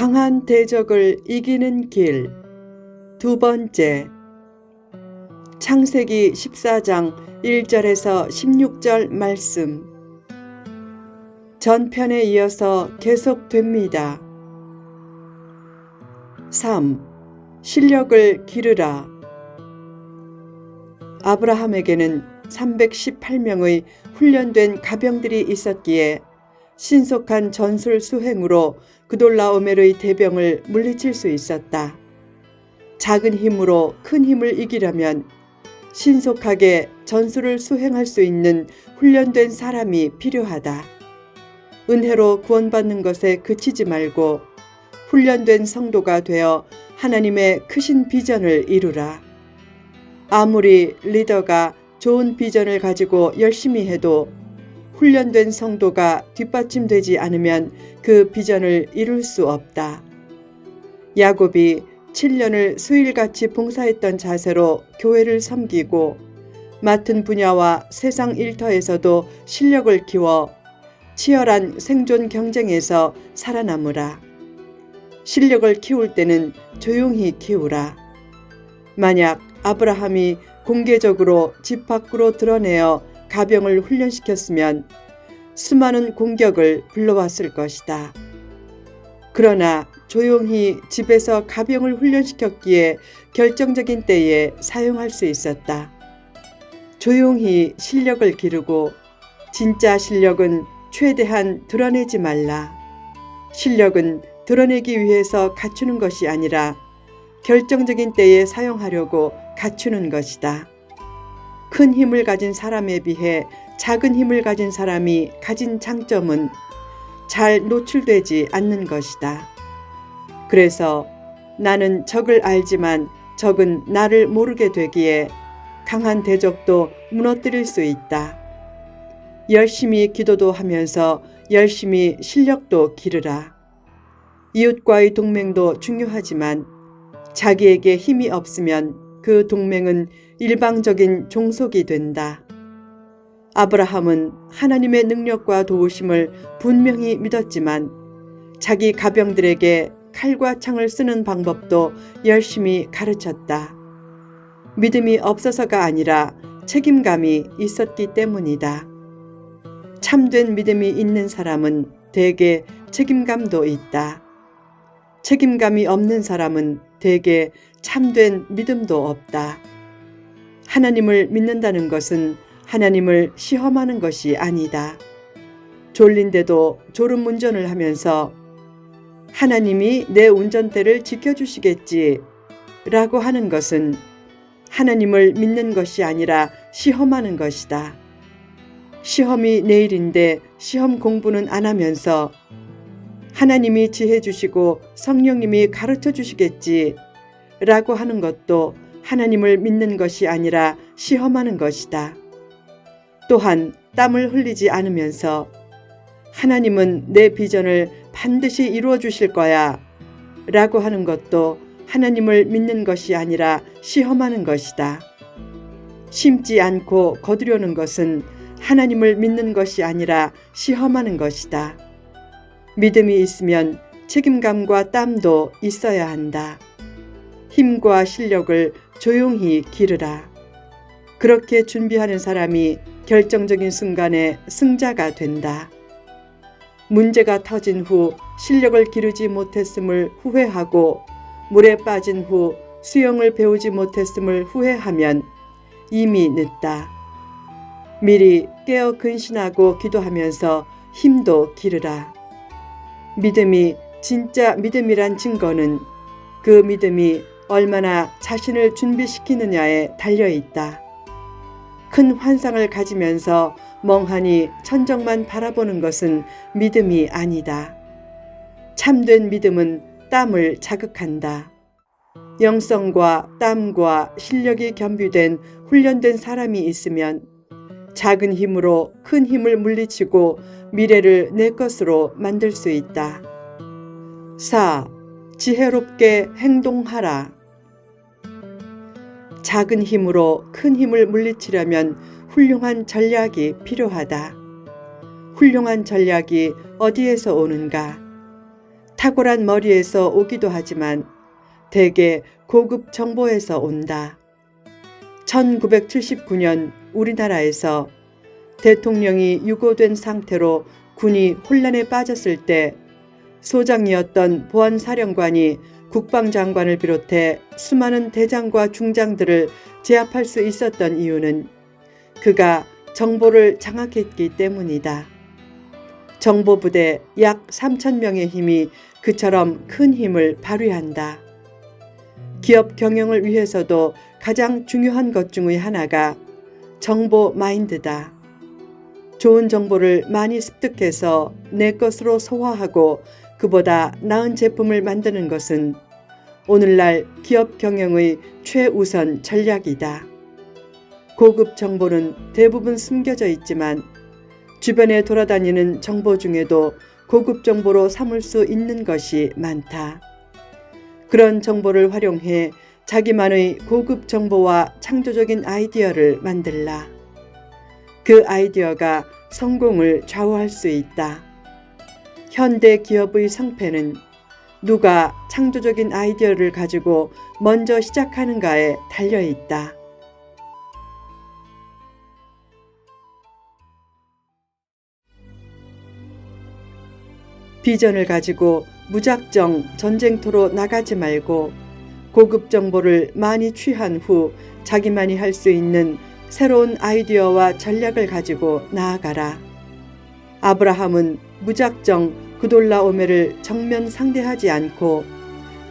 강한 대적을 이기는 길. 두 번째. 창세기 14장 1절에서 16절 말씀. 전편에 이어서 계속됩니다. 3. 실력을 기르라. 아브라함에게는 318명의 훈련된 가병들이 있었기에 신속한 전술 수행으로 그돌라오멜의 대병을 물리칠 수 있었다. 작은 힘으로 큰 힘을 이기려면 신속하게 전술을 수행할 수 있는 훈련된 사람이 필요하다. 은혜로 구원받는 것에 그치지 말고 훈련된 성도가 되어 하나님의 크신 비전을 이루라. 아무리 리더가 좋은 비전을 가지고 열심히 해도 훈련된 성도가 뒷받침되지 않으면 그 비전을 이룰 수 없다. 야곱이 7년을 수일같이 봉사했던 자세로 교회를 섬기고 맡은 분야와 세상 일터에서도 실력을 키워 치열한 생존 경쟁에서 살아남으라. 실력을 키울 때는 조용히 키우라. 만약 아브라함이 공개적으로 집 밖으로 드러내어 가병을 훈련시켰으면 수많은 공격을 불러왔을 것이다. 그러나 조용히 집에서 가병을 훈련시켰기에 결정적인 때에 사용할 수 있었다. 조용히 실력을 기르고 진짜 실력은 최대한 드러내지 말라. 실력은 드러내기 위해서 갖추는 것이 아니라 결정적인 때에 사용하려고 갖추는 것이다. 큰 힘을 가진 사람에 비해 작은 힘을 가진 사람이 가진 장점은 잘 노출되지 않는 것이다. 그래서 나는 적을 알지만 적은 나를 모르게 되기에 강한 대적도 무너뜨릴 수 있다. 열심히 기도도 하면서 열심히 실력도 기르라. 이웃과의 동맹도 중요하지만 자기에게 힘이 없으면 그 동맹은 일방적인 종속이 된다. 아브라함은 하나님의 능력과 도우심을 분명히 믿었지만 자기 가병들에게 칼과 창을 쓰는 방법도 열심히 가르쳤다. 믿음이 없어서가 아니라 책임감이 있었기 때문이다. 참된 믿음이 있는 사람은 대개 책임감도 있다. 책임감이 없는 사람은 대개 참된 믿음도 없다. 하나님을 믿는다는 것은 하나님을 시험하는 것이 아니다. 졸린데도 졸음운전을 하면서 하나님이 내 운전대를 지켜주시겠지 라고 하는 것은 하나님을 믿는 것이 아니라 시험하는 것이다. 시험이 내일인데 시험 공부는 안 하면서 하나님이 지혜 주시고 성령님이 가르쳐 주시겠지 라고 하는 것도 하나님을 믿는 것이 아니라 시험하는 것이다. 또한 땀을 흘리지 않으면서 하나님은 내 비전을 반드시 이루어 주실 거야 라고 하는 것도 하나님을 믿는 것이 아니라 시험하는 것이다. 심지 않고 거두려는 것은 하나님을 믿는 것이 아니라 시험하는 것이다. 믿음이 있으면 책임감과 땀도 있어야 한다. 힘과 실력을 조용히 기르라. 그렇게 준비하는 사람이 결정적인 순간에 승자가 된다. 문제가 터진 후 실력을 기르지 못했음을 후회하고 물에 빠진 후 수영을 배우지 못했음을 후회하면 이미 늦다. 미리 깨어 근신하고 기도하면서 힘도 기르라. 믿음이 진짜 믿음이란 증거는 그 믿음이 얼마나 자신을 준비시키느냐에 달려있다. 큰 환상을 가지면서 멍하니 천정만 바라보는 것은 믿음이 아니다. 참된 믿음은 땀을 자극한다. 영성과 땀과 실력이 겸비된 훈련된 사람이 있으면 작은 힘으로 큰 힘을 물리치고 미래를 내 것으로 만들 수 있다. 4. 지혜롭게 행동하라. 작은 힘으로 큰 힘을 물리치려면 훌륭한 전략이 필요하다. 훌륭한 전략이 어디에서 오는가? 탁월한 머리에서 오기도 하지만 대개 고급 정보에서 온다. 1979년 우리나라에서 대통령이 유고된 상태로 군이 혼란에 빠졌을 때 소장이었던 보안사령관이 국방장관을 비롯해 수많은 대장과 중장들을 제압할 수 있었던 이유는 그가 정보를 장악했기 때문이다. 정보부대 약 3,000명의 힘이 그처럼 큰 힘을 발휘한다. 기업 경영을 위해서도 가장 중요한 것 중의 하나가 정보 마인드다. 좋은 정보를 많이 습득해서 내 것으로 소화하고 그보다 나은 제품을 만드는 것은 오늘날 기업 경영의 최우선 전략이다. 고급 정보는 대부분 숨겨져 있지만 주변에 돌아다니는 정보 중에도 고급 정보로 삼을 수 있는 것이 많다. 그런 정보를 활용해 자기만의 고급 정보와 창조적인 아이디어를 만들라. 그 아이디어가 성공을 좌우할 수 있다. 현대 기업의 성패는 누가 창조적인 아이디어를 가지고 먼저 시작하는가에 달려 있다. 비전을 가지고 무작정 전쟁터로 나가지 말고 고급 정보를 많이 취한 후 자기만이 할 수 있는 새로운 아이디어와 전략을 가지고 나아가라. 아브라함은 무작정 그돌라오멜을 정면 상대하지 않고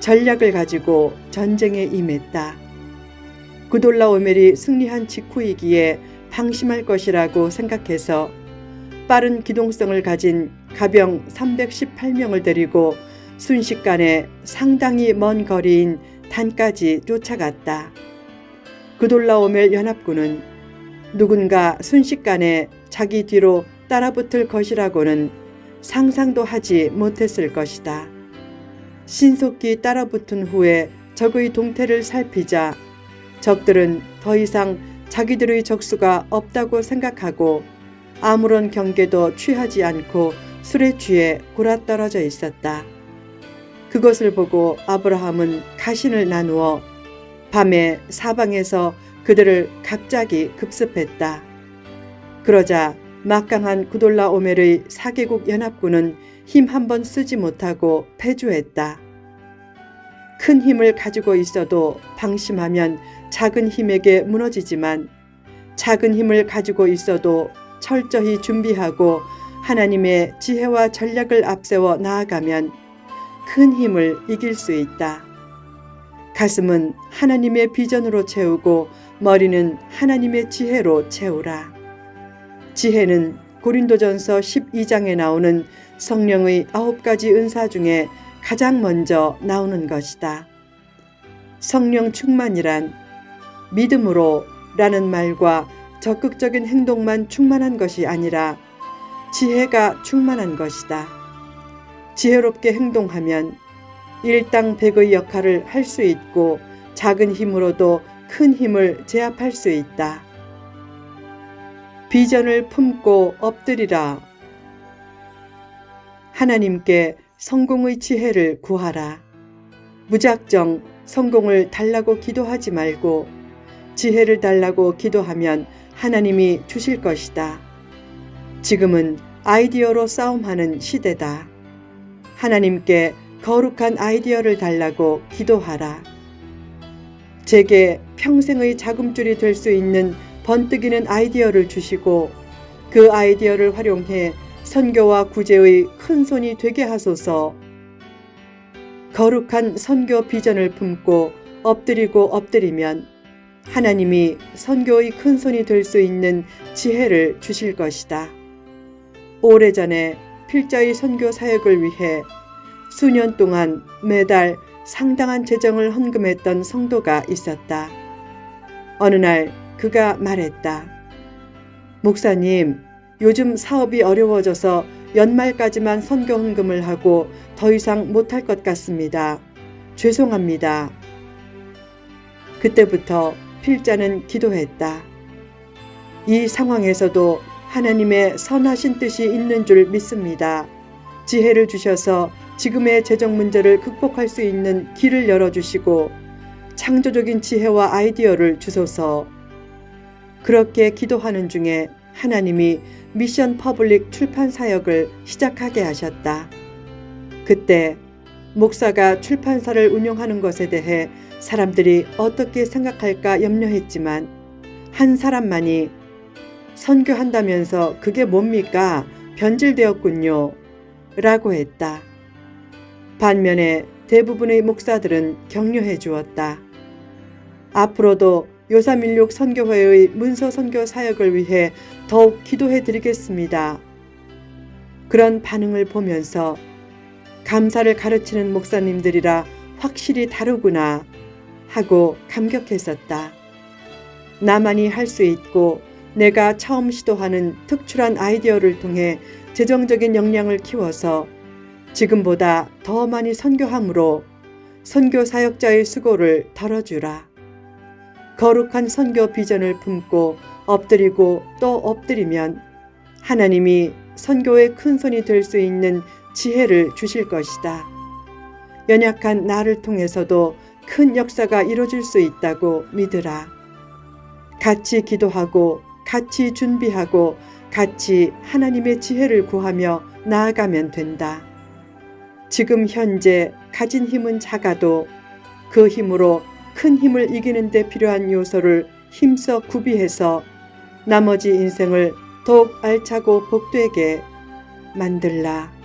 전략을 가지고 전쟁에 임했다. 그돌라오멜이 승리한 직후이기에 방심할 것이라고 생각해서 빠른 기동성을 가진 가병 318명을 데리고 순식간에 상당히 먼 거리인 단까지 쫓아갔다. 그돌라오멜 연합군은 누군가 순식간에 자기 뒤로 따라붙을 것이라고는 상상도 하지 못했을 것이다. 신속히 따라붙은 후에 적의 동태를 살피자 적들은 더 이상 자기들의 적수가 없다고 생각하고 아무런 경계도 취하지 않고 술에 취해 곯아떨어져 있었다. 그것을 보고 아브라함은 가신을 나누어 밤에 사방에서 그들을 갑자기 급습했다. 그러자 막강한 그돌라오멜의 4개국 연합군은 힘 한 번 쓰지 못하고 패주했다. 큰 힘을 가지고 있어도 방심하면 작은 힘에게 무너지지만 작은 힘을 가지고 있어도 철저히 준비하고 하나님의 지혜와 전략을 앞세워 나아가면 큰 힘을 이길 수 있다. 가슴은 하나님의 비전으로 채우고 머리는 하나님의 지혜로 채우라. 지혜는 고린도전서 12장에 나오는 성령의 9가지 은사 중에 가장 먼저 나오는 것이다. 성령 충만이란 믿음으로 라는 말과 적극적인 행동만 충만한 것이 아니라 지혜가 충만한 것이다. 지혜롭게 행동하면 일당백의 역할을 할 수 있고 작은 힘으로도 큰 힘을 제압할 수 있다. 비전을 품고 엎드리라. 하나님께 성공의 지혜를 구하라. 무작정 성공을 달라고 기도하지 말고 지혜를 달라고 기도하면 하나님이 주실 것이다. 지금은 아이디어로 싸움하는 시대다. 하나님께 거룩한 아이디어를 달라고 기도하라. 제게 평생의 자금줄이 될 수 있는 번뜩이는 아이디어를 주시고 그 아이디어를 활용해 선교와 구제의 큰 손이 되게 하소서. 거룩한 선교 비전을 품고 엎드리면 하나님이 선교의 큰 손이 될 수 있는 지혜를 주실 것이다. 오래전에 필자의 선교 사역을 위해 수년 동안 매달 상당한 재정을 헌금했던 성도가 있었다. 어느 날 그가 말했다. 목사님, 요즘 사업이 어려워져서 연말까지만 선교 헌금을 하고 더 이상 못할 것 같습니다. 죄송합니다. 그때부터 필자는 기도했다. 이 상황에서도 하나님의 선하신 뜻이 있는 줄 믿습니다. 지혜를 주셔서 지금의 재정 문제를 극복할 수 있는 길을 열어주시고 창조적인 지혜와 아이디어를 주소서. 그렇게 기도하는 중에 하나님이 미션 퍼블릭 출판 사역을 시작하게 하셨다. 그때 목사가 출판사를 운영하는 것에 대해 사람들이 어떻게 생각할까 염려했지만 한 사람만이 선교한다면서 그게 뭡니까? 변질되었군요. 라고 했다. 반면에 대부분의 목사들은 격려해 주었다. 앞으로도 요사민족 선교회의 문서 선교 사역을 위해 더욱 기도해 드리겠습니다. 그런 반응을 보면서 감사를 가르치는 목사님들이라 확실히 다르구나 하고 감격했었다. 나만이 할 수 있고 내가 처음 시도하는 특출한 아이디어를 통해 재정적인 역량을 키워서 지금보다 더 많이 선교함으로 선교 사역자의 수고를 덜어주라. 거룩한 선교 비전을 품고 엎드리고 또 엎드리면 하나님이 선교의 큰손이 될 수 있는 지혜를 주실 것이다. 연약한 나를 통해서도 큰 역사가 이루어질 수 있다고 믿으라. 같이 기도하고 같이 준비하고 같이 하나님의 지혜를 구하며 나아가면 된다. 지금 현재 가진 힘은 작아도 그 힘으로 큰 힘을 이기는 데 필요한 요소를 힘써 구비해서 나머지 인생을 더욱 알차고 복되게 만들라.